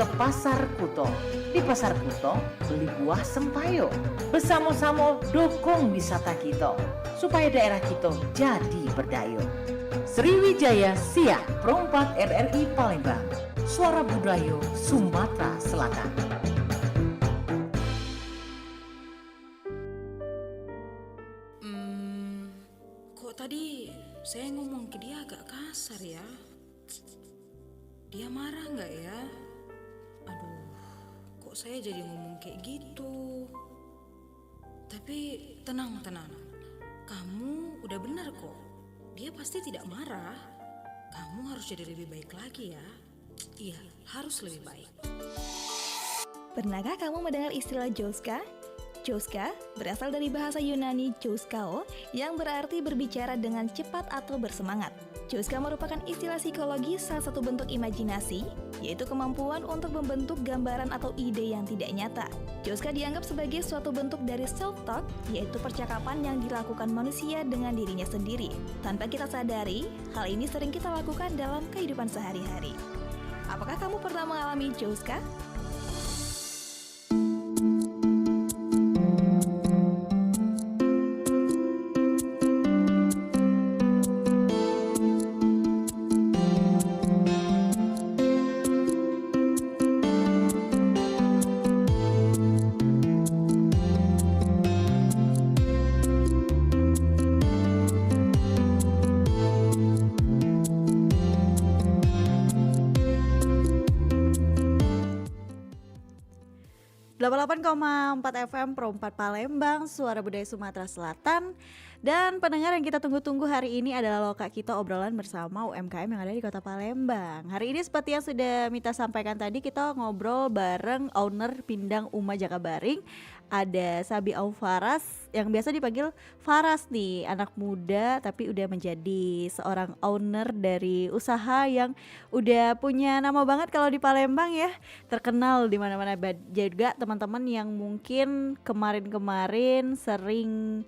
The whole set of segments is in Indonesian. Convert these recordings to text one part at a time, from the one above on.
ke Pasar Kuto. Di Pasar Kuto, beli buah sempayo. Bersama-sama dukung wisata kita, supaya daerah kita jadi berdaya. Sriwijaya Siak Perompak RRI Palembang. Suara Budaya Sumatera Selatan. Kok tadi saya ngomong ke dia agak kasar ya? Dia marah nggak ya? Aduh, kok saya jadi ngomong kayak gitu? Tapi tenang. Kamu udah benar kok. Dia pasti tidak marah. Kamu harus jadi lebih baik lagi ya. Iya, harus lebih baik. Pernahkah kamu mendengar istilah Joska? Joska berasal dari bahasa Yunani Joskao yang berarti berbicara dengan cepat atau bersemangat. Joska merupakan istilah psikologi salah satu bentuk imajinasi, yaitu kemampuan untuk membentuk gambaran atau ide yang tidak nyata. Joska dianggap sebagai suatu bentuk dari self-talk, yaitu percakapan yang dilakukan manusia dengan dirinya sendiri. Tanpa kita sadari, hal ini sering kita lakukan dalam kehidupan sehari-hari. Apakah kamu pernah mengalami Joska? .4 FM Perompak Palembang, Suara Budaya Sumatera Selatan. Dan pendengar yang kita tunggu-tunggu hari ini adalah Loka kita obrolan bersama UMKM yang ada di Kota Palembang. Hari ini seperti yang sudah Mita sampaikan tadi, kita ngobrol bareng owner Pindang Uma Jakabaring. Ada Sabi Aufaras yang biasa dipanggil Faras nih, anak muda tapi udah menjadi seorang owner dari usaha yang udah punya nama banget kalau di Palembang ya, terkenal di mana-mana. Juga teman-teman yang mungkin kemarin-kemarin sering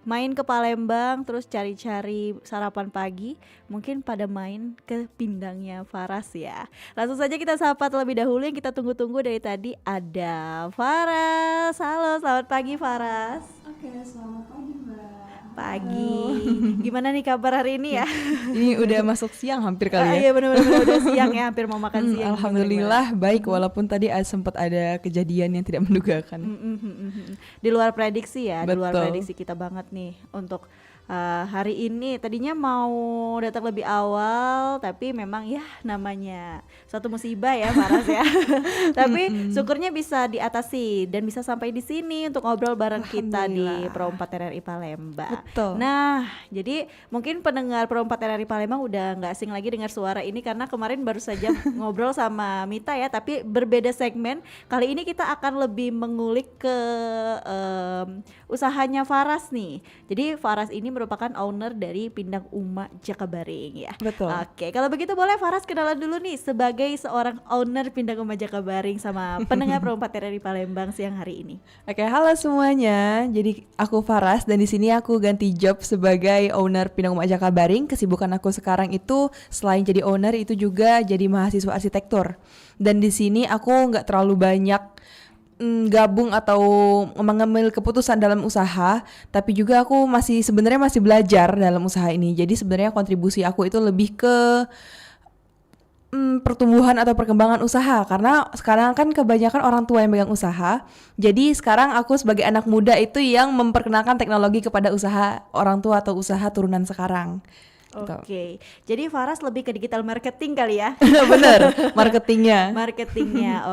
main ke Palembang terus cari-cari sarapan pagi, mungkin pada main ke Pindangnya Faras ya. Langsung saja kita sapa terlebih dahulu, yang kita tunggu-tunggu dari tadi ada Faras. Halo, selamat pagi Faras. Oke, selamat pagi Mbak. Pagi. Gimana nih kabar hari ini ya? Ini udah masuk siang hampir kali ya. Iya benar-benar udah siang ya, hampir mau makan siang. Alhamdulillah baik, walaupun tadi sempat ada kejadian yang tidak mendugakan. Di luar prediksi ya, di luar Betul. prediksi kita banget nih untuk hari ini. Tadinya mau datang lebih awal, tapi memang ya namanya suatu musibah ya Faras ya. Tapi syukurnya bisa diatasi dan bisa sampai di sini untuk ngobrol bareng kita di Perompak RRI Palembang. Betul. Nah, jadi mungkin pendengar Perompak RRI Palembang udah nggak asing lagi dengar suara ini karena kemarin baru saja ngobrol sama Mita ya, tapi berbeda segmen. Kali ini kita akan lebih mengulik ke usahanya Faras nih. Jadi Faras ini merupakan owner dari Pindang Uma Jakabaring ya. Betul. Oke, kalau begitu boleh Faras kenalan dulu nih sebagai seorang owner Pindang Uma Jakabaring sama pendengar Perompak RRI Palembang siang hari ini. Oke, halo semuanya. Jadi aku Faras dan di sini aku ganti job sebagai owner Pindang Uma Jakabaring. Kesibukan aku sekarang itu selain jadi owner itu juga jadi mahasiswa arsitektur. Dan di sini aku nggak terlalu banyak gabung atau mengambil keputusan dalam usaha, tapi juga aku sebenarnya masih belajar dalam usaha ini. Jadi sebenarnya kontribusi aku itu lebih ke pertumbuhan atau perkembangan usaha, karena sekarang kan kebanyakan orang tua yang megang usaha. Jadi sekarang aku sebagai anak muda itu yang memperkenalkan teknologi kepada usaha orang tua atau usaha turunan sekarang. Oke, jadi Faras lebih ke digital marketing kali ya? Bener, marketingnya.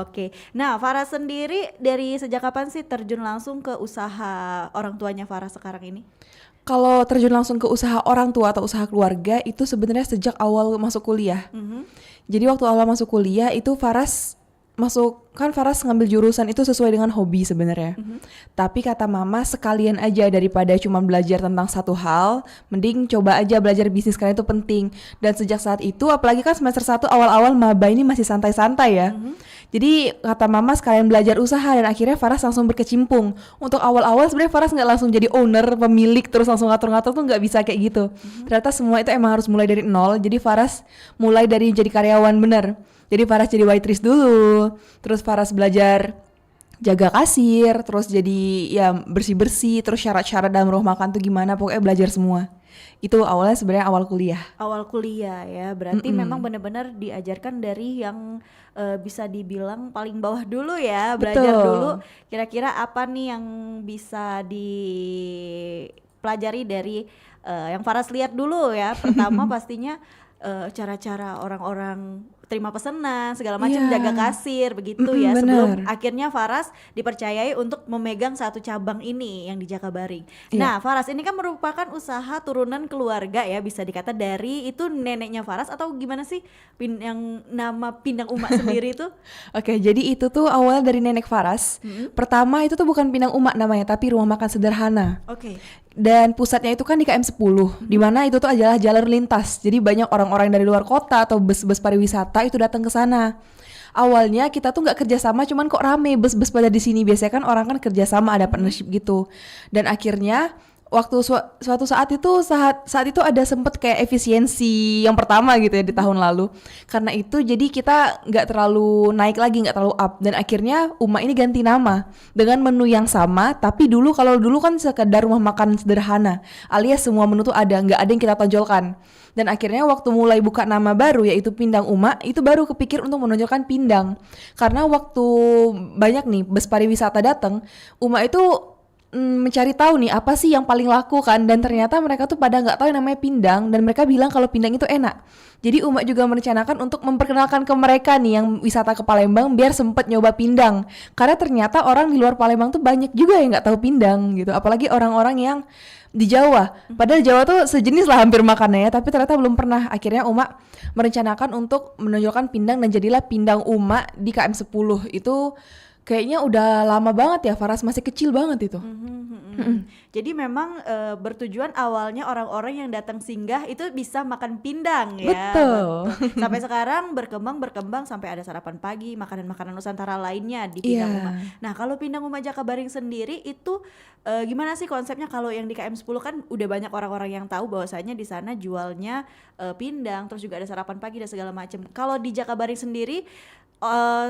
Oke. Nah, Faras sendiri dari sejak kapan sih terjun langsung ke usaha orang tuanya Faras sekarang ini? Kalau terjun langsung ke usaha orang tua atau usaha keluarga itu sebenarnya sejak awal masuk kuliah. Jadi waktu awal masuk kuliah itu Faras ngambil jurusan itu sesuai dengan hobi sebenarnya. Tapi kata mama, sekalian aja daripada cuma belajar tentang satu hal, mending coba aja belajar bisnis karena itu penting. Dan sejak saat itu, apalagi kan semester 1 awal-awal maba ini masih santai-santai ya. Jadi kata mama sekalian belajar usaha, dan akhirnya Faras langsung berkecimpung. Untuk awal-awal sebenarnya Faras nggak langsung jadi owner, pemilik, terus langsung ngatur-ngatur tuh nggak bisa kayak gitu. Ternyata semua itu emang harus mulai dari nol. Jadi Faras mulai dari jadi karyawan bener. Jadi Faras jadi waitress dulu, terus Faras belajar jaga kasir, terus jadi ya bersih-bersih, terus syarat-syarat dalam rumah makan tuh gimana, pokoknya belajar semua. Itu awalnya sebenarnya awal kuliah. Awal kuliah ya, berarti memang benar-benar diajarkan dari yang bisa dibilang paling bawah dulu ya, belajar Betul. dulu kira-kira apa nih yang bisa dipelajari dari yang Faras lihat dulu ya. Pertama pastinya cara-cara orang-orang terima pesanan segala macam, Iya. jaga kasir begitu ya, bener. sebelum akhirnya Faras dipercayai untuk memegang satu cabang ini yang di Jakabaring. Nah, Faras ini kan merupakan usaha turunan keluarga ya, bisa dikata dari itu neneknya Faras atau gimana sih yang nama Pindang Umak sendiri itu? Oke, jadi itu tuh awalnya dari nenek Faras. Pertama itu tuh bukan Pindang Umak namanya, tapi rumah makan sederhana. Oke. Dan pusatnya itu kan di KM 10, di mana itu tuh adalah jalur lintas. Jadi banyak orang-orang dari luar kota atau bus-bus pariwisata itu datang ke sana. Awalnya kita tuh nggak kerjasama, cuman kok rame bus-bus pada di sini. Biasanya kan orang kan kerjasama, ada partnership gitu. Dan akhirnya waktu suatu saat itu ada sempet kayak efisiensi yang pertama gitu ya di tahun lalu. Karena itu jadi kita nggak terlalu naik lagi, nggak terlalu up, dan akhirnya Uma ini ganti nama dengan menu yang sama, tapi kalau dulu kan sekedar rumah makan sederhana, alias semua menu tuh nggak ada yang kita tonjolkan. Dan akhirnya waktu mulai buka nama baru yaitu Pindang Uma, itu baru kepikir untuk menonjolkan Pindang. Karena waktu banyak nih bus pariwisata datang, Uma itu mencari tahu nih apa sih yang paling laku kan, dan ternyata mereka tuh pada nggak tahu yang namanya pindang, dan mereka bilang kalau pindang itu enak. Jadi Uma juga merencanakan untuk memperkenalkan ke mereka nih yang wisata ke Palembang biar sempet nyoba pindang, karena ternyata orang di luar Palembang tuh banyak juga yang nggak tahu pindang gitu, apalagi orang-orang yang di Jawa. Padahal Jawa tuh sejenis lah hampir makanannya, tapi ternyata belum pernah. Akhirnya Uma merencanakan untuk menonjolkan pindang dan jadilah Pindang Uma di KM 10. Itu kayaknya udah lama banget ya, Faras masih kecil banget itu. Jadi memang bertujuan awalnya orang-orang yang datang singgah itu bisa makan pindang ya. Betul. Sampai sekarang berkembang sampai ada sarapan pagi, makanan-makanan Nusantara lainnya di Pindang Iya. Uma. Nah, kalau Pindang Uma Jakabaring sendiri itu gimana sih konsepnya? Kalau yang di KM 10 kan udah banyak orang-orang yang tahu bahwasanya di sana jualnya pindang, terus juga ada sarapan pagi dan segala macam. Kalau di Jakabaring sendiri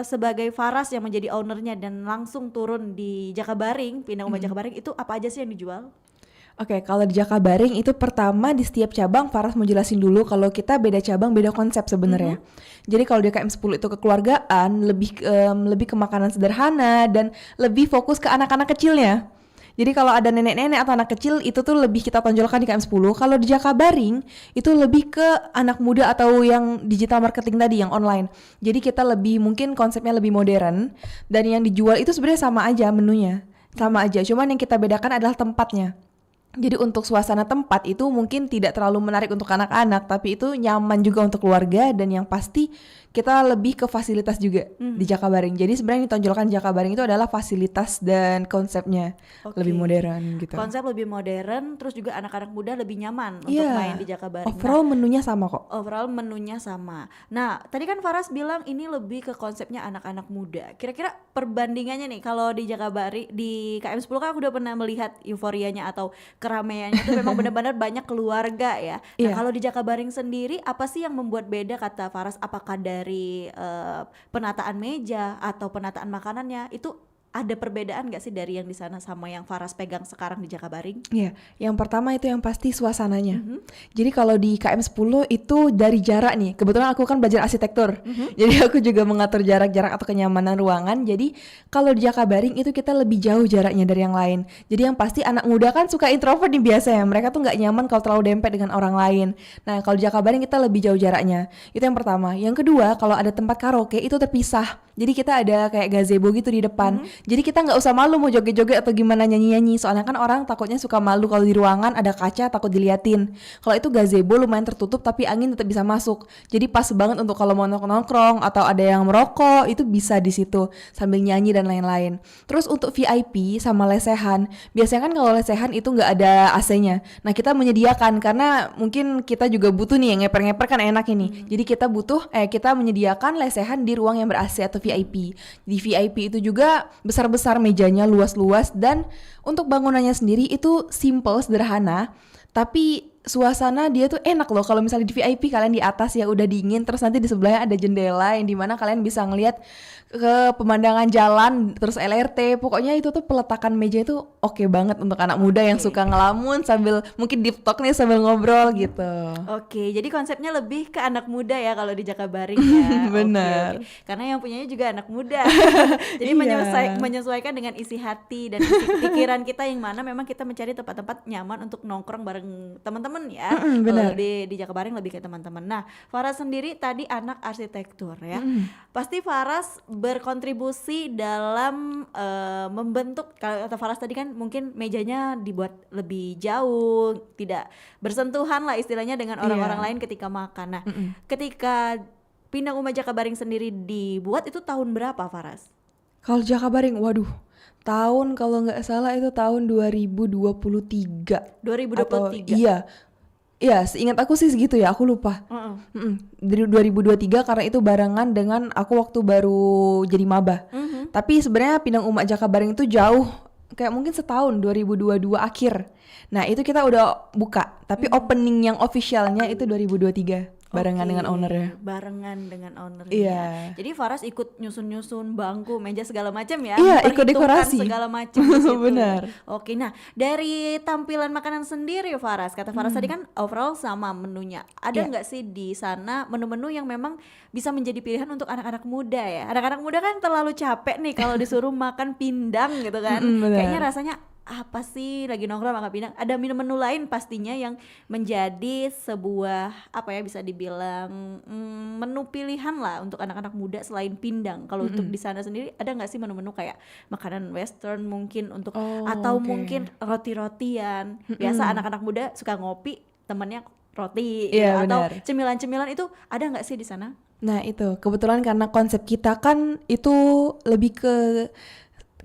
sebagai Faras yang menjadi ownernya dan langsung turun di Jakabaring, Pindang Uma Jakabaring, itu apa aja sih yang dijual? Oke, kalau di Jakabaring itu pertama di setiap cabang Faras mau jelasin dulu kalau kita beda cabang beda konsep sebenarnya. Jadi kalau di KM 10 itu kekeluargaan, lebih ke makanan sederhana dan lebih fokus ke anak-anak kecilnya. Jadi kalau ada nenek-nenek atau anak kecil itu tuh lebih kita tonjolkan di KM 10. Kalau di Jakabaring itu lebih ke anak muda atau yang digital marketing tadi, yang online. Jadi kita lebih mungkin konsepnya lebih modern, dan yang dijual itu sebenarnya sama aja menunya. Sama aja, cuman yang kita bedakan adalah tempatnya. Jadi untuk suasana tempat itu mungkin tidak terlalu menarik untuk anak-anak, tapi itu nyaman juga untuk keluarga, dan yang pasti kita lebih ke fasilitas juga di Jakabaring. Jadi sebenarnya yang ditonjolkan di Jakabaring itu adalah fasilitas dan konsepnya lebih modern gitu. Konsep lebih modern, terus juga anak-anak muda lebih nyaman untuk Iya. main di Jakabaring. Overall menunya sama kok. Overall menunya sama. Nah, tadi kan Faras bilang ini lebih ke konsepnya anak-anak muda. Kira-kira perbandingannya nih, kalau di Jakabaring, di KM 10 kan aku udah pernah melihat euforianya atau keramaiannya itu memang benar-benar banyak keluarga ya. Nah, Iya. kalau di Jakabaring sendiri apa sih yang membuat beda kata Faras? Apakah dari penataan meja atau penataan makanannya itu ada perbedaan gak sih dari yang di sana sama yang Faras pegang sekarang di Jakabaring? Iya, yang pertama itu yang pasti suasananya. Jadi kalau di KM 10 itu dari jarak nih. Kebetulan aku kan belajar arsitektur. Jadi aku juga mengatur jarak-jarak atau kenyamanan ruangan. Jadi kalau di Jakabaring itu kita lebih jauh jaraknya dari yang lain. Jadi yang pasti anak muda kan suka introvert nih biasanya. Mereka tuh nggak nyaman kalau terlalu dempet dengan orang lain. Nah, kalau di Jakabaring kita lebih jauh jaraknya. Itu yang pertama. Yang kedua, kalau ada tempat karaoke itu terpisah. Jadi kita ada kayak gazebo gitu di depan. Jadi kita nggak usah malu mau joget-joget atau gimana nyanyi-nyanyi. Soalnya kan orang takutnya suka malu kalau di ruangan ada kaca takut diliatin. Kalau itu gazebo lumayan tertutup tapi angin tetap bisa masuk. Jadi pas banget untuk kalau mau nongkrong atau ada yang merokok itu bisa di situ sambil nyanyi dan lain-lain. Terus untuk VIP sama lesehan, biasanya kan kalau lesehan itu nggak ada AC-nya. Nah kita menyediakan karena mungkin kita juga butuh nih yang ngeper-ngeper kan enak ini. Jadi kita menyediakan lesehan di ruang yang ber-AC atau VIP. Di VIP itu juga besar-besar mejanya, luas-luas, dan untuk bangunannya sendiri itu simple, sederhana, tapi suasana dia tuh enak loh. Kalau misalnya di VIP kalian di atas ya udah dingin, terus nanti di sebelahnya ada jendela yang dimana kalian bisa ngelihat ke pemandangan jalan, terus LRT. Pokoknya itu tuh peletakan meja itu oke banget untuk anak muda yang suka ngelamun sambil mungkin deep talk nih sambil ngobrol gitu. Oke, jadi konsepnya lebih ke anak muda ya kalau di Jakabaring ya. Benar. Oke. Karena yang punyanya juga anak muda. Jadi Iya. menyesuaikan dengan isi hati dan isi pikiran kita yang mana memang kita mencari tempat-tempat nyaman untuk nongkrong bareng teman-teman ya. benar. Kalau di Jakabaring lebih ke teman-teman. Nah, Faras sendiri tadi anak arsitektur ya. Pasti Faras berkontribusi dalam membentuk, kalau kata Faras tadi kan mungkin mejanya dibuat lebih jauh, tidak bersentuhan lah istilahnya dengan orang-orang Iya. lain ketika makan. Nah, ketika Pindang Uma Jakabaring sendiri dibuat itu tahun berapa, Faras? Kalau Jakabaring, waduh, tahun kalau nggak salah itu tahun 2023. 2023. Iya. Iya, seingat aku sih segitu ya, aku lupa. Dari 2023 karena itu barengan dengan aku waktu baru jadi maba. Tapi sebenarnya Pindang Uma Jakabaring itu jauh, kayak mungkin setahun, 2022 akhir. Nah, itu kita udah buka, tapi opening yang officialnya itu 2023 barengan Oke, dengan ownernya. Barengan dengan ownernya. Iya. Jadi Faras ikut nyusun-nyusun bangku, meja segala macam ya. Iya, ikut memperhitungkan dekorasi. segala macam di situ. Benar. Oke, nah dari tampilan makanan sendiri Faras, kata Faras tadi kan overall sama menunya. Ada Iya. nggak sih di sana menu-menu yang memang bisa menjadi pilihan untuk anak-anak muda ya? Anak-anak muda kan terlalu capek nih kalau disuruh makan pindang gitu kan. Benar. Kayaknya rasanya apa sih lagi nongkrong makan pindang, ada menu-menu lain pastinya yang menjadi sebuah apa ya, bisa dibilang menu pilihan lah untuk anak-anak muda selain pindang. Kalau untuk di sana sendiri ada nggak sih menu-menu kayak makanan western mungkin untuk atau oke. mungkin roti-rotian. Biasa anak-anak muda suka ngopi, temennya roti Iya, gitu. Atau benar. cemilan-cemilan itu ada nggak sih di sana? Nah itu kebetulan karena konsep kita kan itu lebih ke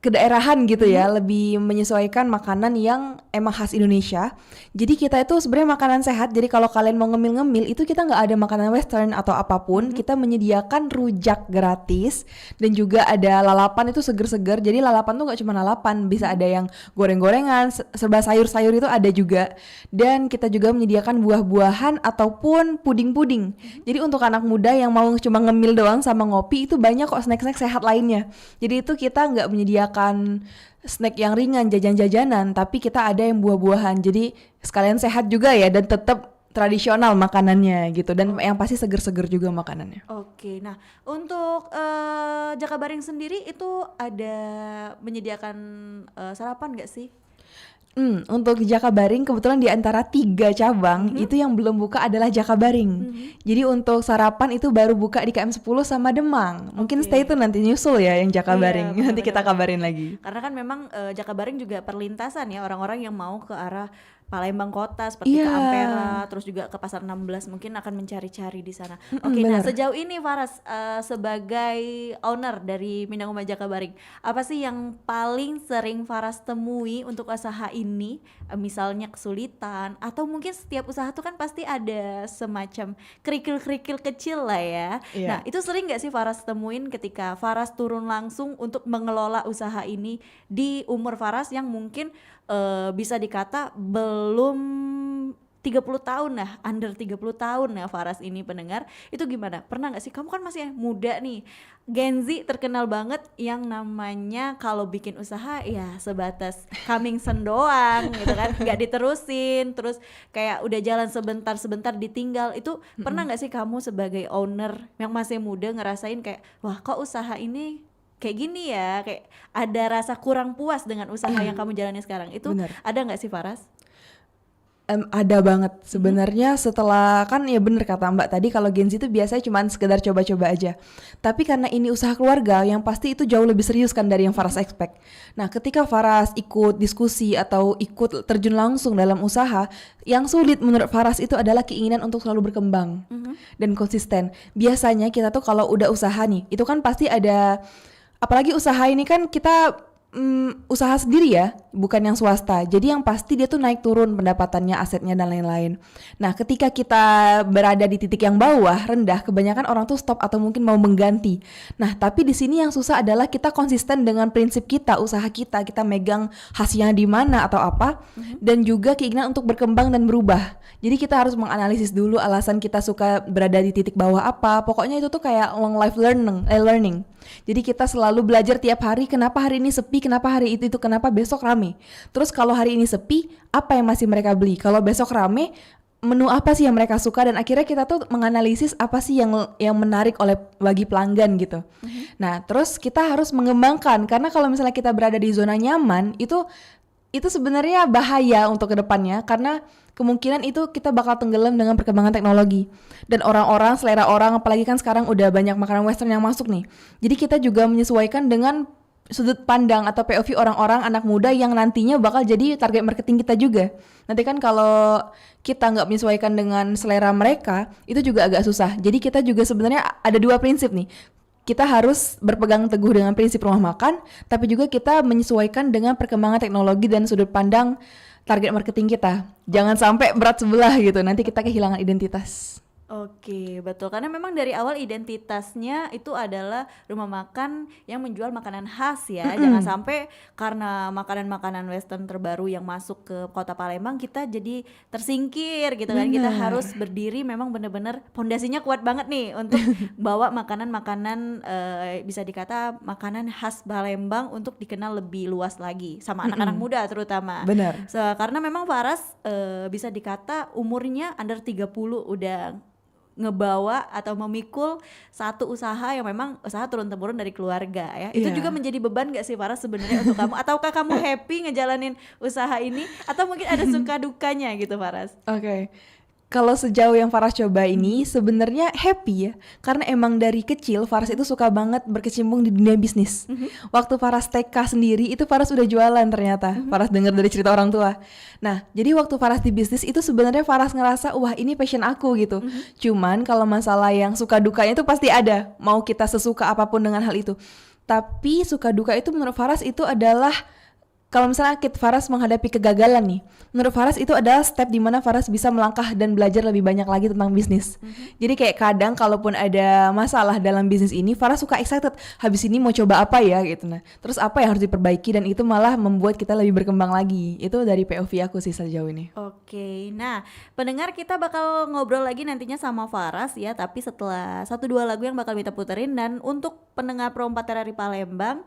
kedaerahan gitu ya, lebih menyesuaikan makanan yang emang khas Indonesia. Jadi kita itu sebenarnya makanan sehat. Jadi kalau kalian mau ngemil-ngemil itu kita nggak ada makanan western atau apapun. Kita menyediakan rujak gratis dan juga ada lalapan itu seger-seger. Jadi lalapan tuh nggak cuma lalapan, bisa ada yang goreng-gorengan, serba sayur-sayur itu ada juga. Dan kita juga menyediakan buah-buahan ataupun puding-puding. Jadi untuk anak muda yang mau cuma ngemil doang sama ngopi itu banyak kok snack-snack sehat lainnya. Jadi itu kita nggak menyediakan snack yang ringan, jajan-jajanan, tapi kita ada yang buah-buahan. Jadi sekalian sehat juga ya dan tetap tradisional makanannya gitu, dan yang pasti seger-seger juga makanannya. Oke, nah untuk Jakabaring sendiri itu ada menyediakan sarapan nggak sih? Untuk Jakabaring kebetulan di antara 3 cabang itu yang belum buka adalah Jakabaring. Jadi untuk sarapan itu baru buka di KM 10 sama Demang. Mungkin stay tune nanti nyusul ya yang Jakabaring. Iya, Nanti kita kabarin lagi. Karena kan memang Jakabaring juga perlintasan ya orang-orang yang mau ke arah Palembang kota seperti ke Iya. Ampera, terus juga ke Pasar 16 mungkin akan mencari-cari di sana. Oke, nah benar. sejauh ini Faras sebagai owner dari Pindang Uma Jakabaring, apa sih yang paling sering Faras temui untuk usaha ini? Misalnya kesulitan atau mungkin setiap usaha tuh kan pasti ada semacam kerikil-kerikil kecil lah ya. Iya. Nah, itu sering nggak sih Faras temuin ketika Faras turun langsung untuk mengelola usaha ini di umur Faras yang mungkin bisa dikata belum 30 tahun lah, under 30 tahun ya Faras ini pendengar. Itu gimana? Pernah gak sih? Kamu kan masih muda nih, Gen Z terkenal banget yang namanya kalau bikin usaha ya sebatas coming soon doang gitu kan, gak diterusin, terus kayak udah jalan sebentar-sebentar ditinggal. Itu pernah gak sih kamu sebagai owner yang masih muda ngerasain kayak, wah kok usaha ini kayak gini ya, kayak ada rasa kurang puas dengan usaha yang kamu jalani sekarang? Itu Benar. ada nggak sih Faras? Ada banget sebenarnya. Setelah kan ya bener kata Mbak tadi, kalau Gen Z itu biasanya cuma sekedar coba-coba aja. Tapi karena ini usaha keluarga, yang pasti itu jauh lebih serius kan dari yang Faras expect. Nah ketika Faras ikut diskusi atau ikut terjun langsung dalam usaha, yang sulit menurut Faras itu adalah keinginan untuk selalu berkembang dan konsisten. Biasanya kita tuh kalau udah usaha nih, itu kan pasti ada, apalagi usaha ini kan kita usaha sendiri ya, bukan yang swasta. Jadi yang pasti dia tuh naik turun pendapatannya, asetnya dan lain-lain. Nah, ketika kita berada di titik yang bawah, rendah, kebanyakan orang tuh stop atau mungkin mau mengganti. Nah, tapi di sini yang susah adalah kita konsisten dengan prinsip kita, usaha kita megang hasilnya di mana atau apa, dan juga keinginan untuk berkembang dan berubah. Jadi kita harus menganalisis dulu alasan kita suka berada di titik bawah apa. Pokoknya itu tuh kayak long life learning. Jadi kita selalu belajar tiap hari, kenapa hari ini sepi, kenapa hari itu, kenapa besok rame. Terus kalau hari ini sepi, apa yang masih mereka beli? Kalau besok rame, menu apa sih yang mereka suka, dan akhirnya kita tuh menganalisis apa sih yang menarik bagi pelanggan gitu. Nah, terus kita harus mengembangkan, karena kalau misalnya kita berada di zona nyaman, itu sebenarnya bahaya untuk kedepannya, karena kemungkinan itu kita bakal tenggelam dengan perkembangan teknologi. Dan orang-orang, selera orang, apalagi kan sekarang udah banyak makanan western yang masuk nih. Jadi kita juga menyesuaikan dengan sudut pandang atau POV orang-orang anak muda yang nantinya bakal jadi target marketing kita juga. Nanti kan kalau kita nggak menyesuaikan dengan selera mereka, itu juga agak susah. Jadi kita juga sebenarnya ada dua prinsip nih. Kita harus berpegang teguh dengan prinsip rumah makan, tapi juga kita menyesuaikan dengan perkembangan teknologi dan sudut pandang target marketing kita. Jangan sampai berat sebelah gitu, nanti kita kehilangan identitas. Oke, betul. Karena memang dari awal identitasnya itu adalah rumah makan yang menjual makanan khas ya. Jangan sampai karena makanan-makanan western terbaru yang masuk ke Kota Palembang kita jadi tersingkir gitu kan. Kita harus berdiri memang benar-benar pondasinya kuat banget nih untuk bawa makanan-makanan bisa dikata makanan khas Palembang untuk dikenal lebih luas lagi sama anak-anak muda terutama. Benar. Karena memang Faras bisa dikata umurnya under 30 udah ngebawa atau memikul satu usaha yang memang usaha turun-temurun dari keluarga ya. Itu juga menjadi beban gak sih Farah sebenarnya untuk kamu? Ataukah kamu happy ngejalanin usaha ini? Atau mungkin ada suka dukanya gitu Faras? Oke. Kalau sejauh yang Faras coba ini sebenarnya happy ya, karena emang dari kecil Faras itu suka banget berkecimpung di dunia bisnis. Waktu Faras TK sendiri itu Faras udah jualan ternyata. Faras dengar dari cerita orang tua. Nah, jadi waktu Faras di bisnis itu sebenarnya Faras ngerasa wah ini passion aku gitu. Cuman kalau masalah yang suka dukanya itu pasti ada. Mau kita sesuka apapun dengan hal itu. Tapi suka duka itu menurut Faras itu adalah kalau misalnya Faras menghadapi kegagalan nih, menurut Faras itu adalah step di mana Faras bisa melangkah dan belajar lebih banyak lagi tentang bisnis. Jadi kayak kadang kalaupun ada masalah dalam bisnis ini, Faras suka excited, habis ini mau coba apa ya gitu. Nah, terus apa yang harus diperbaiki, dan itu malah membuat kita lebih berkembang lagi. Itu dari POV aku sih sejauh ini. Oke, nah pendengar kita bakal ngobrol lagi nantinya sama Faras ya, tapi setelah 1-2 lagu yang bakal kita puterin. Dan untuk pendengar Pro 4 TRRI Palembang,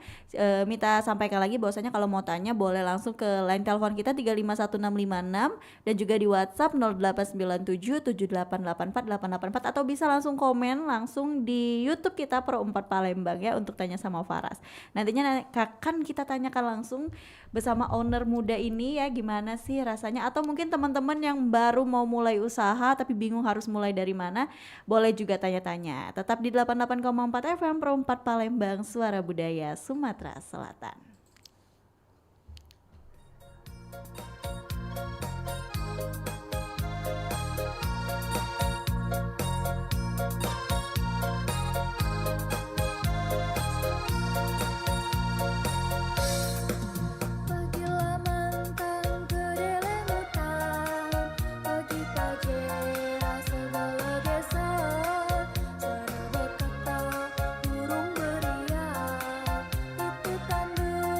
Mita sampaikan lagi bahwasanya kalau mau tanya boleh langsung ke line telepon kita 351656 dan juga di WhatsApp 089778848884 atau bisa langsung komen langsung di YouTube kita Pro 4 Palembang ya untuk tanya sama Faras. Nantinya akan kita tanyakan langsung bersama owner muda ini ya, gimana sih rasanya, atau mungkin teman-teman yang baru mau mulai usaha tapi bingung harus mulai dari mana, boleh juga tanya-tanya. Tetap di 88,4 FM Pro 4 Palembang, Suara Budaya Sumatera Selatan. Burung beriak, itu tanda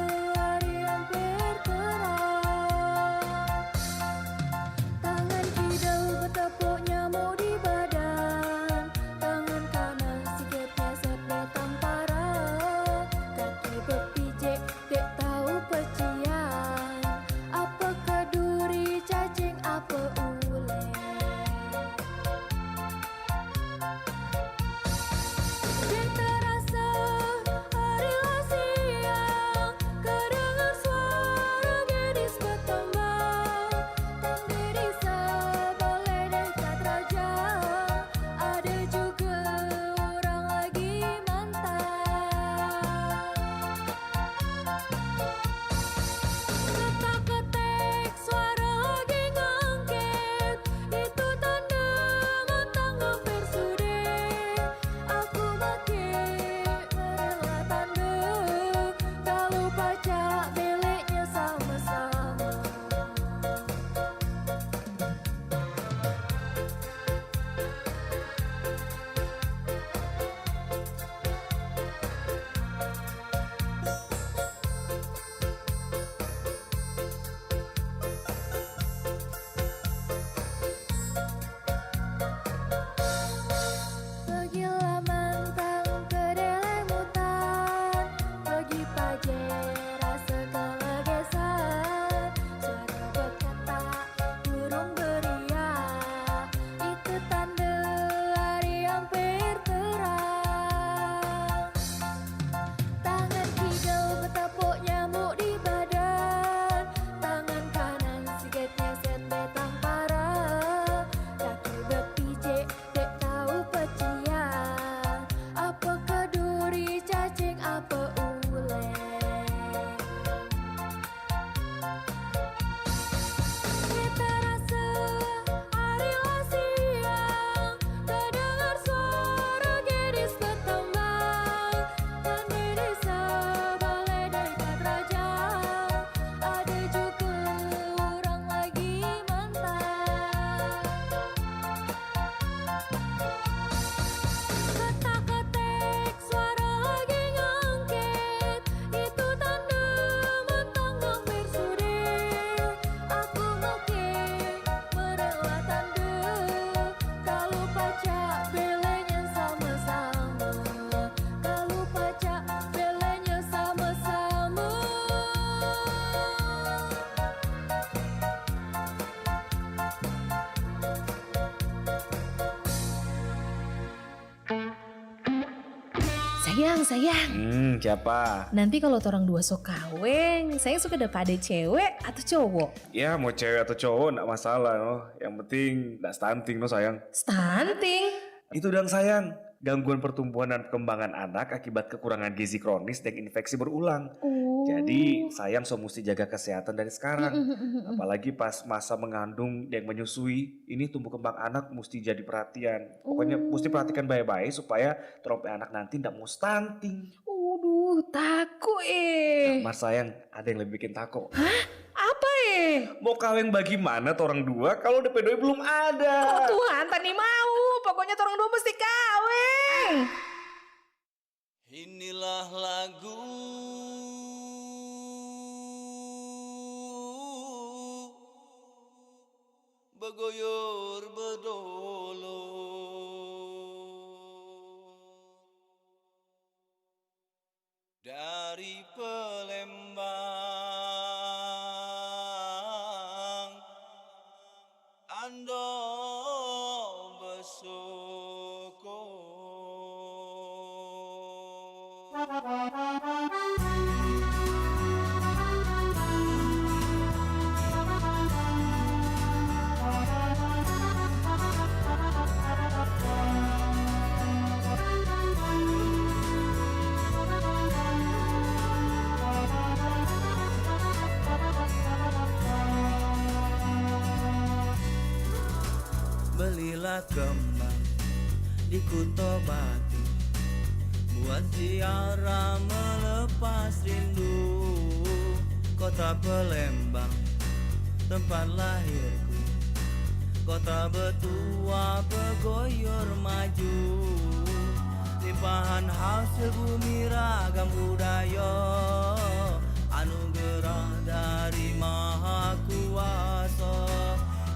Sayang. Siapa? Nanti kalau orang dua sok kaweng, saya suka dapat ada cewek atau cowok. Ya mau cewek atau cowok nggak masalah no. Yang penting nggak stunting no sayang. Stunting. Itu dong sayang. Gangguan pertumbuhan dan perkembangan anak akibat kekurangan gizi kronis dan infeksi berulang. Jadi sayang so mesti jaga kesehatan dari sekarang. Apalagi pas masa mengandung dan menyusui, ini tumbuh kembang anak mesti jadi perhatian. Pokoknya mesti perhatikan baik-baik supaya trompe anak nanti tidak mau stunting. Takut Mas sayang, ada yang lebih bikin takut. Apa Mau kawin bagaimana orang dua kalau DP doi belum ada? Tuhan, tadi mau. Pokoknya orang dua mesti kawin. Inilah lagu Begoyor bedolo dari Palembang Ando besoko. Belilah kembang di Kuto Batu, buat ziarah melepas rindu. Kota Palembang, tempat lahirku, kota betua Begoyor maju. Limpahan hasil bumi ragam budaya, anugerah dari Maha Kuasa.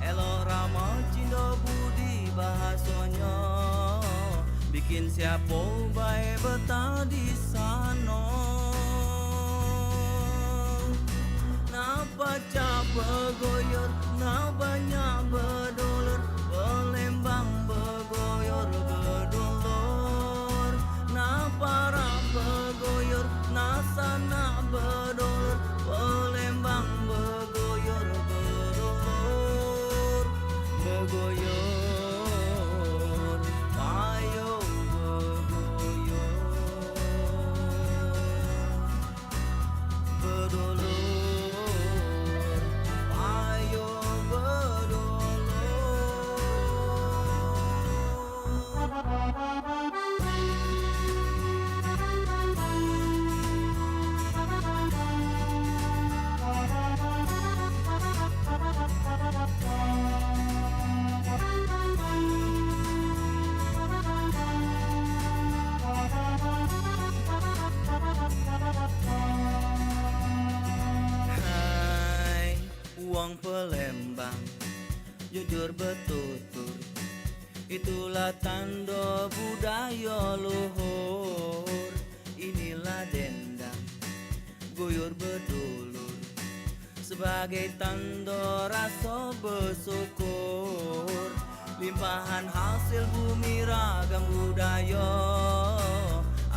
Elok ramah cindo budi bahasanya, bikin siapa baik betah di sana. Napa cap Begoyor, na banyak bedolor, Palembang Begoyor bedolor. Napa rap Begoyor, na sana bedolor, Palembang Begoyor bedolor. Begoyor, ayo begoyor, bedolor, ayo bedolor. Hai, uang Palembang, jujur betutur, itulah tanda budaya luhur. Inilah dendang, goyor bedulur, sebagai tanda rasa bersyukur. Limpahan hasil bumi ragam budaya,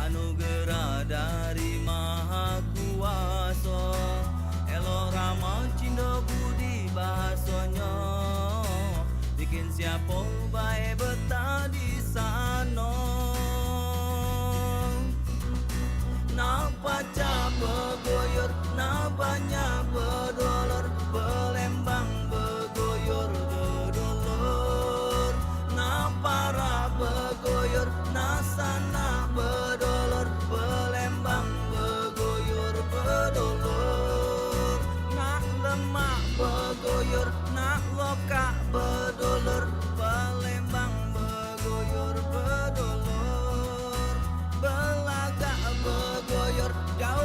anugerah dari Maha Kuasa. Elok ramah cinta budi bahasanya, bikin siapa baik betah di sana. Napa cap Begoyor, na banyak bedolor, Palembang Begoyor bedolor. Napa rap Begoyor, na sana bedolor, Palembang Begoyor bedolor. Nak lemak Begoyor, nak lokak bedolor, Palembang Begoyor bedolor. Belagak Begoyor, jauh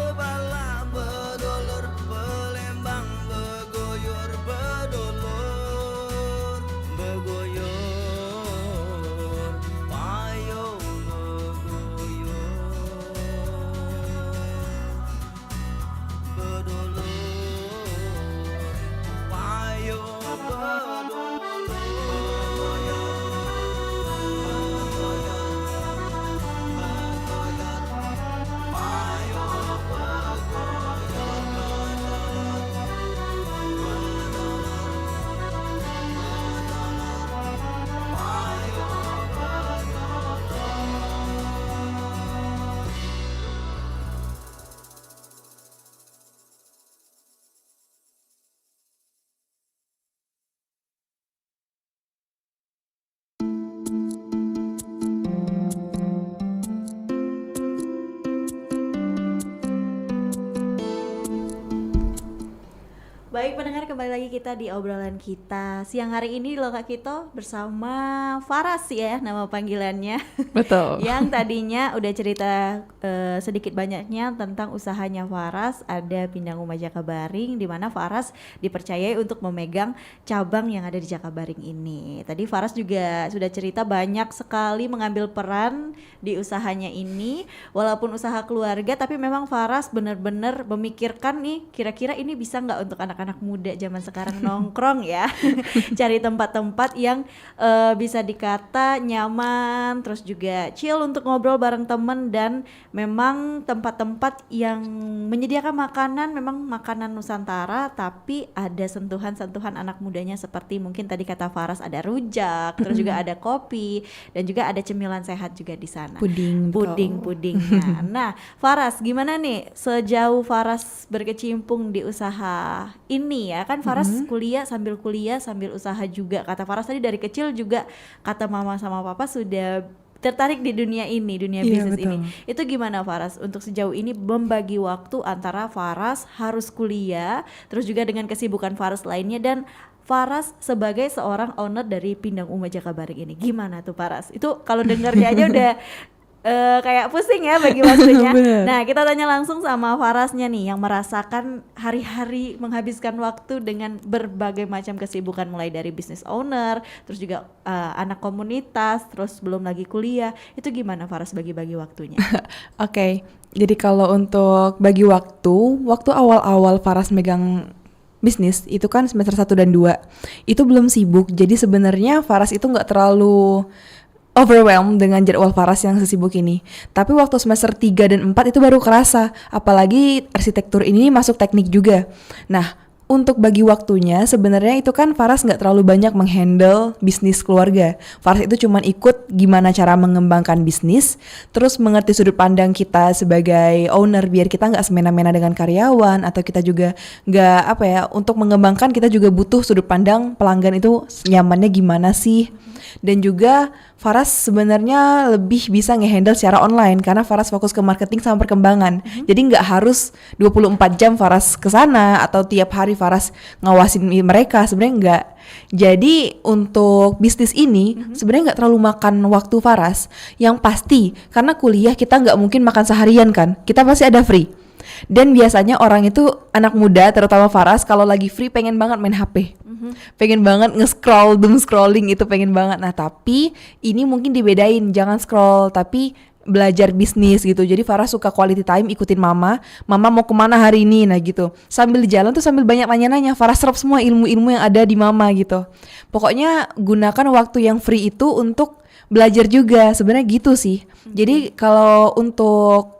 Baik pendengar, kembali lagi kita di obrolan kita siang hari ini loh Kak Kito bersama Faras ya nama panggilannya. Betul. Yang tadinya udah cerita sedikit banyaknya tentang usahanya Faras, ada Pindang Uma Jakabaring di mana Faras dipercayai untuk memegang cabang yang ada di Jakabaring ini. Tadi Faras juga sudah cerita banyak sekali mengambil peran di usahanya ini, walaupun usaha keluarga tapi memang Faras benar-benar memikirkan nih kira-kira ini bisa nggak untuk anak-anak muda zaman sekarang nongkrong ya. Cari tempat-tempat yang bisa dikata nyaman, terus juga chill untuk ngobrol bareng temen, dan memang tempat-tempat yang menyediakan makanan memang makanan Nusantara tapi ada sentuhan-sentuhan anak mudanya seperti mungkin tadi kata Faras ada rujak, terus juga ada kopi dan juga ada cemilan sehat juga di sana. Pudingnya. Nah, Faras gimana nih sejauh Faras berkecimpung di usaha ini ya? Kan Faras kuliah sambil usaha juga. Kata Faras tadi dari kecil juga kata mama sama papa sudah tertarik di dunia ini, dunia bisnis ini. Itu gimana Faras untuk sejauh ini membagi waktu antara Faras harus kuliah terus juga dengan kesibukan Faras lainnya dan Faras sebagai seorang owner dari Pindang Uma Jakabaring ini. Gimana tuh Faras? Itu kalau dengarnya aja udah kayak pusing ya bagi waktunya. Nah, kita tanya langsung sama Farasnya nih yang merasakan hari-hari menghabiskan waktu dengan berbagai macam kesibukan mulai dari business owner, terus juga anak komunitas, terus belum lagi kuliah. Itu gimana Faras bagi-bagi waktunya? Oke, jadi kalau untuk bagi waktu awal-awal Faras megang bisnis itu kan semester 1 dan 2 itu belum sibuk, jadi sebenarnya Faras itu nggak terlalu overwhelmed dengan jadwal Faras yang sesibuk ini. Tapi waktu semester 3 dan 4 itu baru kerasa, apalagi arsitektur ini masuk teknik juga. Nah, untuk bagi waktunya sebenarnya itu kan Faras nggak terlalu banyak menghandle bisnis keluarga. Faras itu cuman ikut gimana cara mengembangkan bisnis, terus mengerti sudut pandang kita sebagai owner biar kita nggak semena-mena dengan karyawan, atau kita juga nggak untuk mengembangkan kita juga butuh sudut pandang pelanggan itu nyamannya gimana sih. Dan juga Faras sebenarnya lebih bisa ngehandle secara online karena Faras fokus ke marketing sama perkembangan. Jadi nggak harus 24 jam Faras kesana atau tiap hari Faras ngawasin mereka, sebenarnya nggak. Jadi untuk bisnis ini sebenarnya nggak terlalu makan waktu Faras. Yang pasti karena kuliah kita nggak mungkin makan seharian kan, kita pasti ada free. Dan biasanya orang itu anak muda terutama Faras kalau lagi free pengen banget main HP. Pengen banget nge-scroll, doom scrolling itu pengen banget. Nah tapi ini mungkin dibedain, jangan scroll tapi belajar bisnis gitu. Jadi Faras suka quality time ikutin mama mau kemana hari ini, nah gitu. Sambil di jalan tuh sambil banyak nanya-nanya, Faras serap semua ilmu-ilmu yang ada di mama gitu. Pokoknya gunakan waktu yang free itu untuk belajar juga, sebenarnya gitu sih. Jadi kalau untuk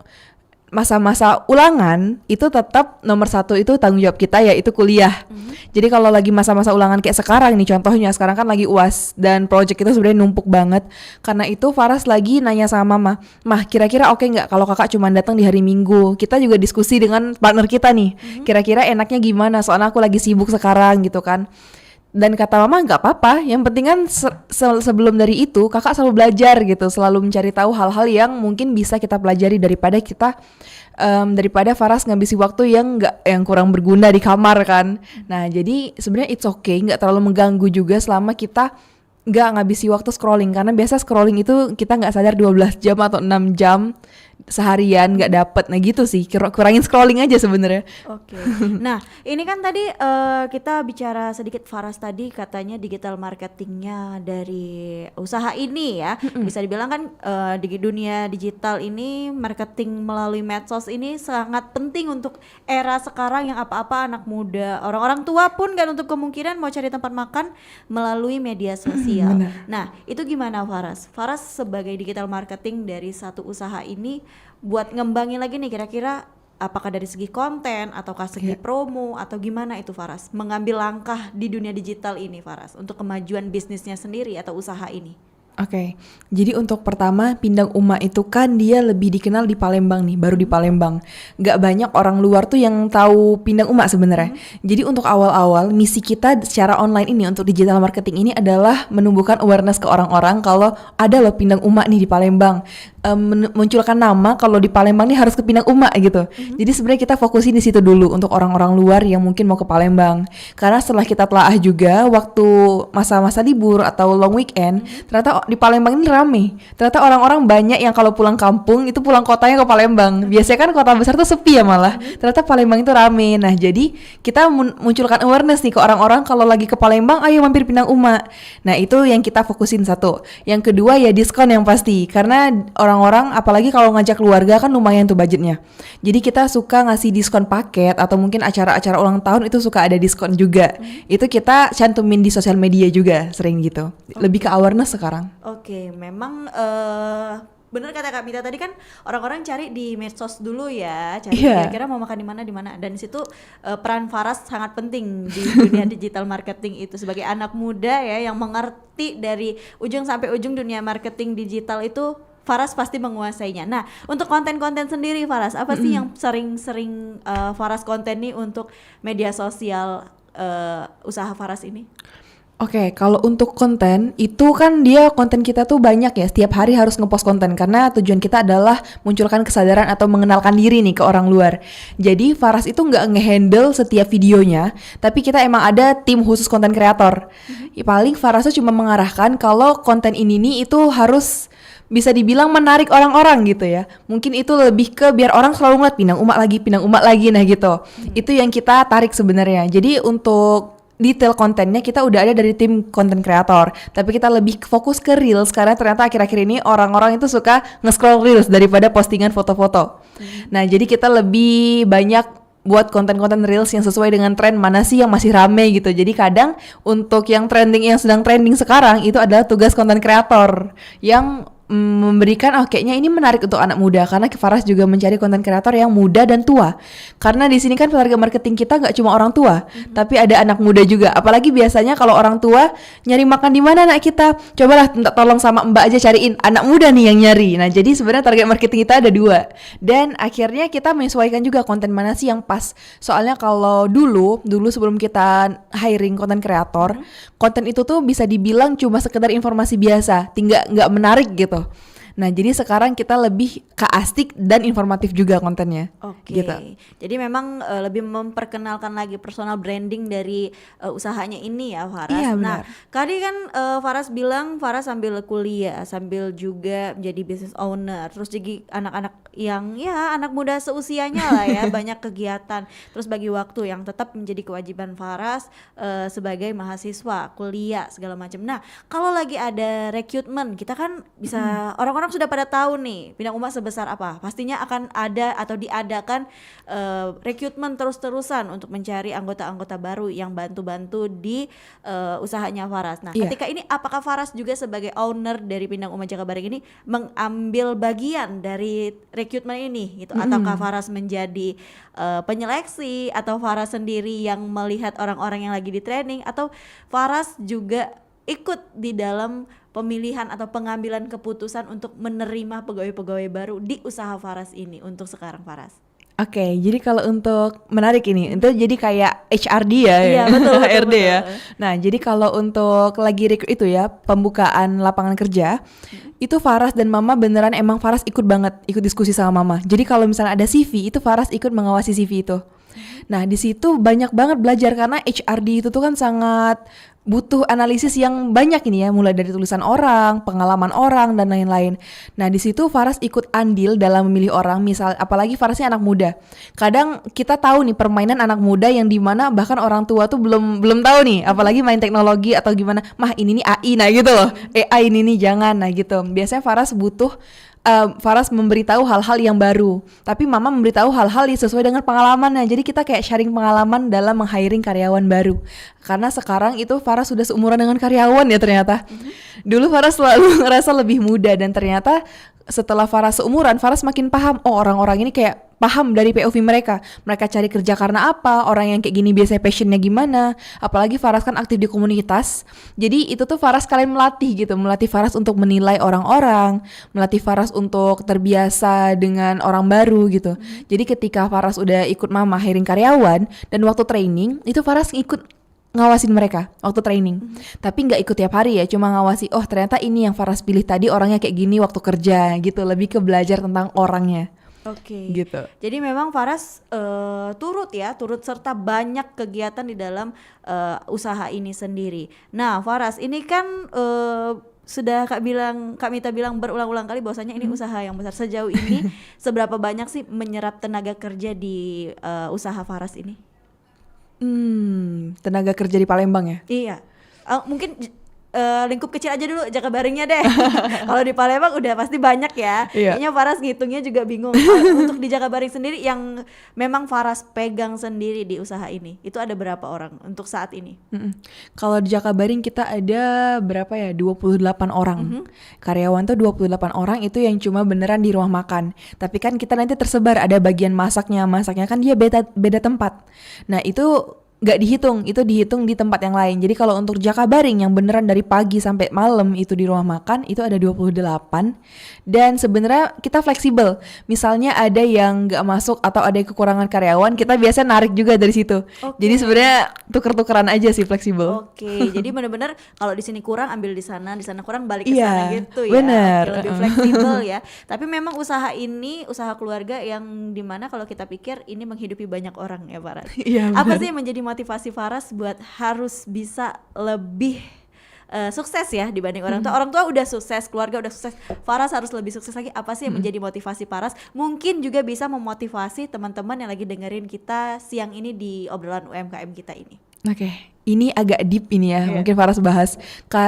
masa-masa ulangan itu tetap nomor 1 itu tanggung jawab kita yaitu kuliah. Jadi kalau lagi masa-masa ulangan kayak sekarang nih contohnya, sekarang kan lagi UAS dan project itu sebenarnya numpuk banget. Karena itu Faras lagi nanya sama Mah kira-kira oke nggak kalau kakak cuma datang di hari Minggu? Kita juga diskusi dengan partner kita nih, kira-kira enaknya gimana? Soalnya aku lagi sibuk sekarang gitu kan. Dan kata mama nggak apa-apa, yang penting kan sebelum dari itu kakak selalu belajar gitu, selalu mencari tahu hal-hal yang mungkin bisa kita pelajari daripada daripada Faras ngabisi waktu yang kurang berguna di kamar kan. Nah jadi sebenarnya it's okay, nggak terlalu mengganggu juga selama kita nggak ngabisi waktu scrolling, karena biasa scrolling itu kita nggak sadar 12 jam atau 6 jam seharian nggak dapet. Nah gitu sih, kurangin scrolling aja sebenarnya. Oke. Nah ini kan tadi kita bicara sedikit Faras tadi katanya digital marketingnya dari usaha ini ya. Bisa dibilang kan di dunia digital ini marketing melalui medsos ini sangat penting untuk era sekarang yang apa-apa anak muda, orang-orang tua pun kan untuk kemungkinan mau cari tempat makan melalui media sosial. Nah itu gimana Faras? Faras sebagai digital marketing dari satu usaha ini buat ngembangin lagi nih kira-kira apakah dari segi konten ataukah segi promo atau gimana itu Faras mengambil langkah di dunia digital ini Faras untuk kemajuan bisnisnya sendiri atau usaha ini? Oke, jadi untuk pertama Pindang Uma itu kan dia lebih dikenal di Palembang nih, baru di Palembang. Gak banyak orang luar tuh yang tahu Pindang Uma sebenarnya. Jadi untuk awal-awal misi kita secara online ini untuk digital marketing ini adalah menumbuhkan awareness ke orang-orang kalau ada loh Pindang Uma nih di Palembang. munculkan nama kalau di Palembang nih harus ke Pinang Uma gitu. Jadi sebenarnya kita fokusin di situ dulu untuk orang-orang luar yang mungkin mau ke Palembang. Karena setelah kita telaah juga waktu masa-masa libur atau long weekend, ternyata di Palembang ini rame. Ternyata orang-orang banyak yang kalau pulang kampung itu pulang kotanya ke Palembang. Biasanya kan kota besar tuh sepi ya malah. Ternyata Palembang itu rame. Nah, jadi kita munculkan awareness nih ke orang-orang kalau lagi ke Palembang, ayo mampir Pinang Uma. Nah, itu yang kita fokusin satu. Yang kedua ya diskon yang pasti. Karena orang-orang apalagi kalau ngajak keluarga kan lumayan tuh budgetnya. Jadi kita suka ngasih diskon paket atau mungkin acara-acara ulang tahun itu suka ada diskon juga. Itu kita cantumin di sosial media juga sering gitu. Lebih ke awareness sekarang. Oke, memang bener kata Kak Mita tadi kan orang-orang cari di medsos dulu ya, cari kira-kira mau makan di mana dan di situ peran Faras sangat penting di dunia digital marketing itu sebagai anak muda ya yang mengerti dari ujung sampai ujung dunia marketing digital itu. Faras pasti menguasainya. Nah, untuk konten-konten sendiri Faras, apa sih yang sering-sering Faras konten nih untuk media sosial usaha Faras ini? Oke, kalau untuk konten itu kan dia konten kita tuh banyak ya. Setiap hari harus ngepost konten karena tujuan kita adalah munculkan kesadaran atau mengenalkan diri nih ke orang luar. Jadi Faras itu nggak ngehandle setiap videonya, tapi kita emang ada tim khusus konten kreator. Paling Faras tuh cuma mengarahkan kalau konten ini nih itu harus bisa dibilang menarik orang-orang gitu ya. Mungkin itu lebih ke biar orang selalu ngeliat Pinang Uma lagi nah gitu. Itu yang kita tarik sebenarnya. Jadi untuk detail kontennya kita udah ada dari tim konten kreator, tapi kita lebih fokus ke reels karena ternyata akhir-akhir ini orang-orang itu suka nge-scroll reels daripada postingan foto-foto. Nah, jadi kita lebih banyak buat konten-konten reels yang sesuai dengan tren mana sih yang masih rame gitu. Jadi kadang untuk yang sedang trending sekarang itu adalah tugas konten kreator yang memberikan kayaknya ini menarik untuk anak muda karena Faras juga mencari konten kreator yang muda dan tua. Karena di sini kan target marketing kita nggak cuma orang tua, tapi ada anak muda juga. Apalagi biasanya kalau orang tua nyari makan di mana anak kita, cobalah minta tolong sama Mbak aja cariin anak muda nih yang nyari. Nah, jadi sebenarnya target marketing kita ada 2. Dan akhirnya kita menyesuaikan juga konten mana sih yang pas. Soalnya kalau dulu sebelum kita hiring konten kreator, konten itu tuh bisa dibilang cuma sekedar informasi biasa, nggak menarik gitu. Nah, jadi sekarang kita lebih ke asik dan informatif juga kontennya. Oke. Gitu. Jadi memang lebih memperkenalkan lagi personal branding dari usahanya ini ya Faras. Iya, Nah, benar. tadi kan Faras bilang Faras sambil kuliah, sambil juga menjadi business owner, terus jadi anak-anak yang ya anak muda seusianya lah ya, banyak kegiatan. Terus bagi waktu yang tetap menjadi kewajiban Faras sebagai mahasiswa, kuliah segala macam. Nah, kalau lagi ada rekrutmen, kita kan bisa orang-orang sudah pada tahu nih Pinang Uma sebesar apa. Pastinya akan ada atau diadakan rekrutmen terus-terusan untuk mencari anggota-anggota baru yang bantu-bantu di usahanya Faras. Nah, ketika ini apakah Faras juga sebagai owner dari Pinang Uma Jakabareng ini mengambil bagian dari rekrutmen ini gitu? Ataukah Faras menjadi penyeleksi atau Faras sendiri yang melihat orang-orang yang lagi di training atau Faras juga ikut di dalam pemilihan atau pengambilan keputusan untuk menerima pegawai-pegawai baru di usaha Faras ini untuk sekarang Faras? Oke, jadi kalau untuk menarik ini, itu jadi kayak HRD ya, Iya, betul, HRD betul. ya. Nah, jadi kalau untuk lagi rekrut itu ya, pembukaan lapangan kerja, itu Faras dan Mama beneran emang Faras ikut banget, ikut diskusi sama Mama. Jadi kalau misalnya ada CV, itu Faras ikut mengawasi CV itu. Nah, di situ banyak banget belajar karena HRD itu tuh kan sangat butuh analisis yang banyak ini ya, mulai dari tulisan orang, pengalaman orang dan lain-lain. Nah, di situ Faras ikut andil dalam memilih orang, misal apalagi Farasnya anak muda. Kadang kita tahu nih permainan anak muda yang dimana bahkan orang tua tuh belum tahu nih, apalagi main teknologi atau gimana. Mah ini nih AI, nah gitu loh. AI ini nih jangan, nah gitu. Biasanya Faras butuh Faras memberitahu hal-hal yang baru, tapi Mama memberitahu hal-hal yang sesuai dengan pengalamannya. Jadi kita kayak sharing pengalaman dalam meng-hiring karyawan baru. Karena sekarang itu Faras sudah seumuran dengan karyawan ya ternyata. Dulu Faras selalu ngerasa lebih muda dan ternyata setelah Faras seumuran, Faras makin paham, oh orang-orang ini kayak paham dari POV mereka. Mereka cari kerja karena apa, orang yang kayak gini biasanya passionnya gimana. Apalagi Faras kan aktif di komunitas. Jadi itu tuh Faras kalian melatih gitu, melatih Faras untuk menilai orang-orang, melatih Faras untuk terbiasa dengan orang baru gitu. Jadi ketika Faras udah ikut Mama hiring karyawan dan waktu training, itu Faras ikut ngawasin mereka waktu training. Tapi nggak ikut tiap hari ya, cuma ngawasi, oh ternyata ini yang Faras pilih tadi orangnya kayak gini waktu kerja gitu. Lebih ke belajar tentang orangnya. Oke. Gitu. Jadi memang Faras turut serta banyak kegiatan di dalam usaha ini sendiri. Nah, Faras ini kan sudah Kak Mita bilang berulang-ulang kali bahwasanya ini usaha yang besar. Sejauh ini seberapa banyak sih menyerap tenaga kerja di usaha Faras ini? Tenaga kerja di Palembang ya? Iya. Mungkin lingkup kecil aja dulu Jakabaringnya deh. Kalau di Palembang udah pasti banyak ya. Iya. Kayaknya Faras ngitungnya juga bingung. Untuk di Jakabaring sendiri yang memang Faras pegang sendiri di usaha ini, itu ada berapa orang untuk saat ini? Kalau di Jakabaring kita ada berapa ya? 28 orang. Karyawan tuh 28 orang itu yang cuma beneran di rumah makan. Tapi kan kita nanti tersebar, ada bagian masaknya kan dia beda tempat. Nah itu nggak dihitung, itu dihitung di tempat yang lain. Jadi kalau untuk Jakabaring yang beneran dari pagi sampai malam itu di rumah makan itu ada 28. Dan sebenarnya kita fleksibel. Misalnya ada yang nggak masuk atau ada yang kekurangan karyawan, kita biasa narik juga dari situ. Jadi sebenarnya tuker-tukeran aja sih, fleksibel. Oke, jadi benar-benar kalau di sini kurang ambil di sana kurang balik ke Iya, sana gitu ya. bener. Oke, lebih fleksibel ya. Tapi memang usaha ini usaha keluarga yang dimana kalau kita pikir ini menghidupi banyak orang ya Faras. Iya, Apa bener. sih yang menjadi motivasi Faras buat harus bisa lebih sukses ya dibanding orang tua? Orang tua udah sukses, keluarga udah sukses, Faras harus lebih sukses lagi. Apa sih yang menjadi motivasi Faras? Mungkin juga bisa memotivasi teman-teman yang lagi dengerin kita siang ini di obrolan UMKM kita ini. Oke, ini agak deep ini ya, mungkin Faras bahas.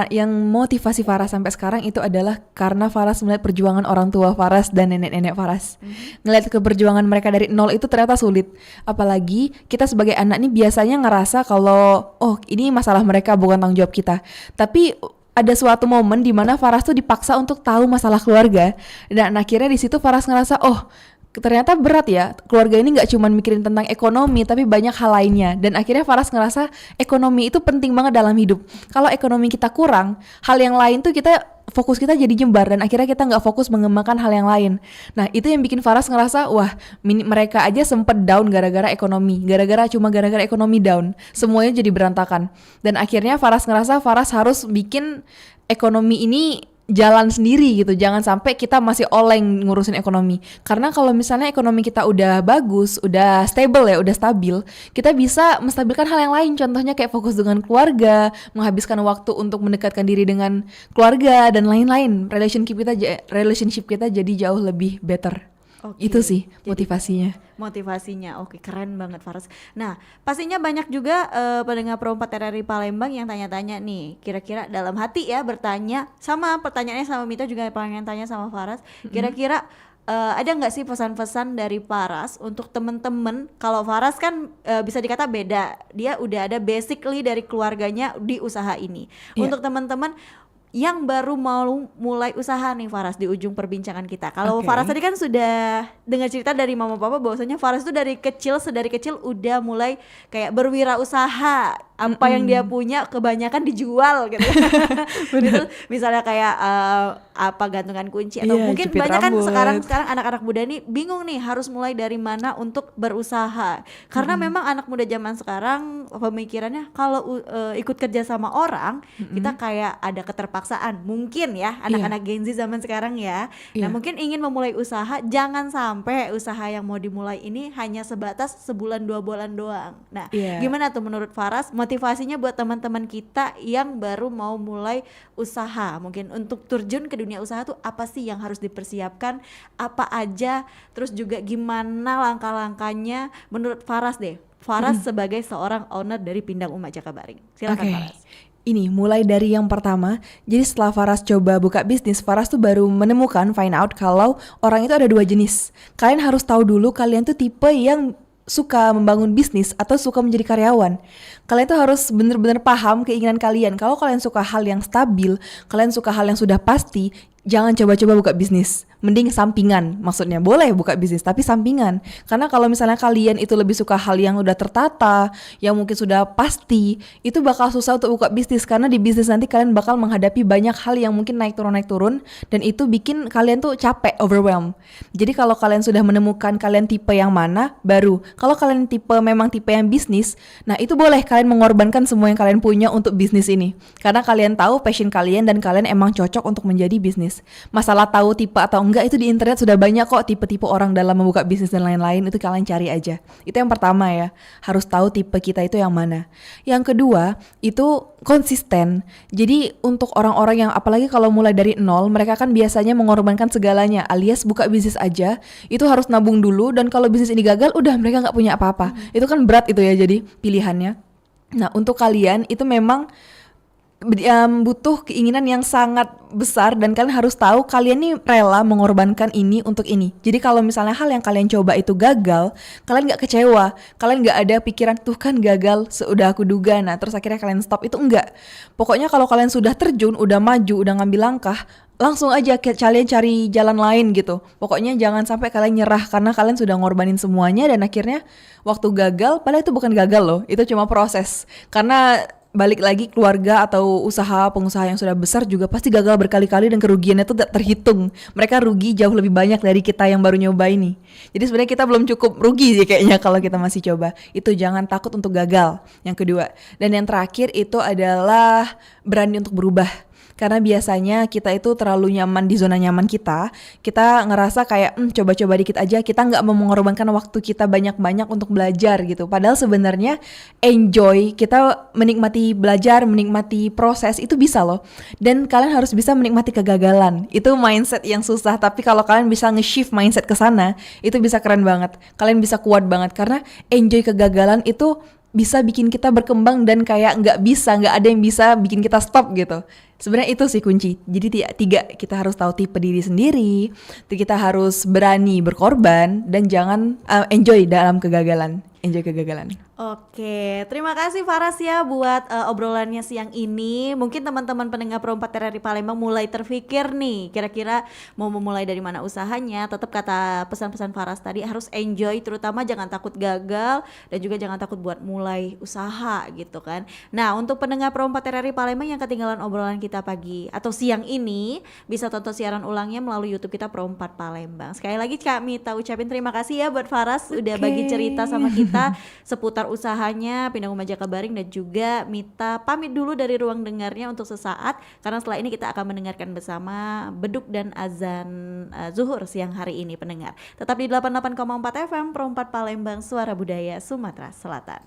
Yang motivasi Faras sampai sekarang itu adalah karena Faras melihat perjuangan orang tua Faras dan nenek-nenek Faras. Ngelihat keperjuangan mereka dari nol itu ternyata sulit. Apalagi kita sebagai anak nih biasanya ngerasa kalau, oh ini masalah mereka bukan tanggung jawab kita. Tapi ada suatu momen di mana Faras tuh dipaksa untuk tahu masalah keluarga. Dan akhirnya di situ Faras ngerasa, oh ternyata berat ya, keluarga ini nggak cuma mikirin tentang ekonomi tapi banyak hal lainnya. Dan akhirnya Faras ngerasa ekonomi itu penting banget dalam hidup. Kalau ekonomi kita kurang, hal yang lain tuh fokus kita jadi jembar dan akhirnya kita nggak fokus mengembangkan hal yang lain. Nah itu yang bikin Faras ngerasa, wah mereka aja sempet down gara-gara ekonomi down, semuanya jadi berantakan. Dan akhirnya Faras ngerasa Faras harus bikin ekonomi ini jalan sendiri gitu, jangan sampai kita masih oleng ngurusin ekonomi. Karena kalau misalnya ekonomi kita udah bagus, udah stable ya, udah stabil, kita bisa menstabilkan hal yang lain. Contohnya kayak fokus dengan keluarga, menghabiskan waktu untuk mendekatkan diri dengan keluarga dan lain-lain. Relationship kita jadi jauh lebih better. Oke, Itu sih jadi motivasinya. Oke, keren banget Faras. Nah, pastinya banyak juga pendengar Pro 4 RRI Palembang yang tanya-tanya nih, kira-kira dalam hati ya bertanya, sama pertanyaannya sama Mita juga pengen tanya sama Faras, kira-kira ada nggak sih pesan-pesan dari Faras untuk temen-temen? Kalau Faras kan bisa dikata beda, dia udah ada basically dari keluarganya di usaha ini. Untuk temen-temen yang baru mau mulai usaha nih Faras di ujung perbincangan kita. Kalau Faras tadi kan sudah dengar cerita dari mama papa bahwasanya Faras itu sedari kecil udah mulai kayak berwirausaha. Apa yang dia punya kebanyakan dijual gitu. Gitu, misalnya kayak apa gantungan kunci atau mungkin banyak kan sekarang anak-anak muda nih bingung nih harus mulai dari mana untuk berusaha. Karena memang anak muda zaman sekarang pemikirannya kalau ikut kerja sama orang, kita kayak ada keterpaksaan. Mungkin ya anak-anak Gen Z zaman sekarang ya. Nah, mungkin ingin memulai usaha, jangan sampai usaha yang mau dimulai ini hanya sebatas sebulan 2 bulan doang. Nah, gimana tuh menurut Faras motivasinya buat teman-teman kita yang baru mau mulai usaha? Mungkin untuk terjun ke dunia usaha tuh apa sih yang harus dipersiapkan, apa aja, terus juga gimana langkah-langkahnya menurut Faras deh. Faras sebagai seorang owner dari Pindang Uma Jakabaring. Silakan Faras. Ini mulai dari yang pertama. Jadi setelah Faras coba buka bisnis, Faras tuh baru menemukan, find out kalau orang itu ada 2 jenis. Kalian harus tahu dulu kalian tuh tipe yang suka membangun bisnis atau suka menjadi karyawan. Kalian tuh harus benar-benar paham keinginan kalian. Kalau kalian suka hal yang stabil, kalian suka hal yang sudah pasti, jangan coba-coba buka bisnis. Mending sampingan, maksudnya boleh buka bisnis tapi sampingan. Karena kalau misalnya kalian itu lebih suka hal yang udah tertata, yang mungkin sudah pasti, itu bakal susah untuk buka bisnis. Karena di bisnis nanti kalian bakal menghadapi banyak hal yang mungkin naik turun, dan itu bikin kalian tuh capek, overwhelm. Jadi kalau kalian sudah menemukan kalian tipe yang mana, baru. Kalau kalian memang tipe yang bisnis, nah itu boleh kalian mengorbankan semua yang kalian punya untuk bisnis ini. Karena kalian tahu passion kalian dan kalian emang cocok untuk menjadi bisnis. Masalah tahu tipe atau enggak itu di internet sudah banyak kok, tipe-tipe orang dalam membuka bisnis dan lain-lain, itu kalian cari aja. Itu yang pertama ya, harus tahu tipe kita itu yang mana. Yang kedua, itu konsisten. Jadi untuk orang-orang yang apalagi kalau mulai dari nol, mereka kan biasanya mengorbankan segalanya, alias buka bisnis aja, itu harus nabung dulu, dan kalau bisnis ini gagal, udah mereka nggak punya apa-apa. Itu kan berat itu ya, jadi pilihannya. Nah untuk kalian itu memang butuh keinginan yang sangat besar, dan kalian harus tahu kalian nih rela mengorbankan ini untuk ini. Jadi kalau misalnya hal yang kalian coba itu gagal, kalian gak kecewa, kalian gak ada pikiran tuh kan gagal sudah aku duga, nah terus akhirnya kalian stop, itu enggak. Pokoknya kalau kalian sudah terjun, udah maju, udah ngambil langkah, langsung aja kalian cari jalan lain gitu. Pokoknya jangan sampai kalian nyerah karena kalian sudah ngorbanin semuanya, dan akhirnya waktu gagal, padahal itu bukan gagal loh, itu cuma proses. Karena balik lagi, keluarga atau pengusaha yang sudah besar juga pasti gagal berkali-kali dan kerugiannya itu tak terhitung. Mereka rugi jauh lebih banyak dari kita yang baru nyoba ini. Jadi sebenarnya kita belum cukup rugi sih kayaknya kalau kita masih coba. Itu jangan takut untuk gagal. Yang kedua. Dan yang terakhir itu adalah berani untuk berubah. Karena biasanya kita itu terlalu nyaman di zona nyaman kita ngerasa kayak coba-coba dikit aja, kita nggak mau mengorbankan waktu kita banyak-banyak untuk belajar gitu. Padahal sebenarnya enjoy, kita menikmati belajar, menikmati proses itu bisa loh. Dan kalian harus bisa menikmati kegagalan. Itu mindset yang susah, tapi kalau kalian bisa nge-shift mindset ke sana, itu bisa keren banget. Kalian bisa kuat banget karena enjoy kegagalan itu bisa bikin kita berkembang, dan kayak nggak ada yang bisa bikin kita stop gitu. Sebenarnya itu sih kunci. Jadi tiga, kita harus tahu tipe diri sendiri, kita harus berani berkorban, dan jangan enjoy dalam kegagalan. Enjoy kegagalan. Oke, terima kasih Faras ya buat obrolannya siang ini. Mungkin teman-teman pendengar Pro 4 RRI Palembang mulai terpikir nih, kira-kira mau memulai dari mana usahanya. Tetap kata pesan-pesan Faras tadi, harus enjoy, terutama jangan takut gagal, dan juga jangan takut buat mulai usaha gitu kan. Nah untuk pendengar Pro 4 RRI Palembang yang ketinggalan obrolan kita pagi atau siang ini, bisa tonton siaran ulangnya melalui YouTube kita Pro 4 Palembang. Sekali lagi Kak Mita ucapin terima kasih ya buat Faras udah bagi cerita sama kita seputar usahanya Pinang Uma Jakabaring, dan juga Mita pamit dulu dari ruang dengarnya untuk sesaat, karena setelah ini kita akan mendengarkan bersama beduk dan azan zuhur siang hari ini pendengar. Tetap di 88,4 FM Pro 4 Palembang, Suara Budaya Sumatera Selatan.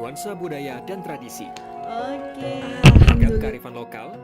Nuansa budaya dan tradisi. Oke. Ragam kearifan lokal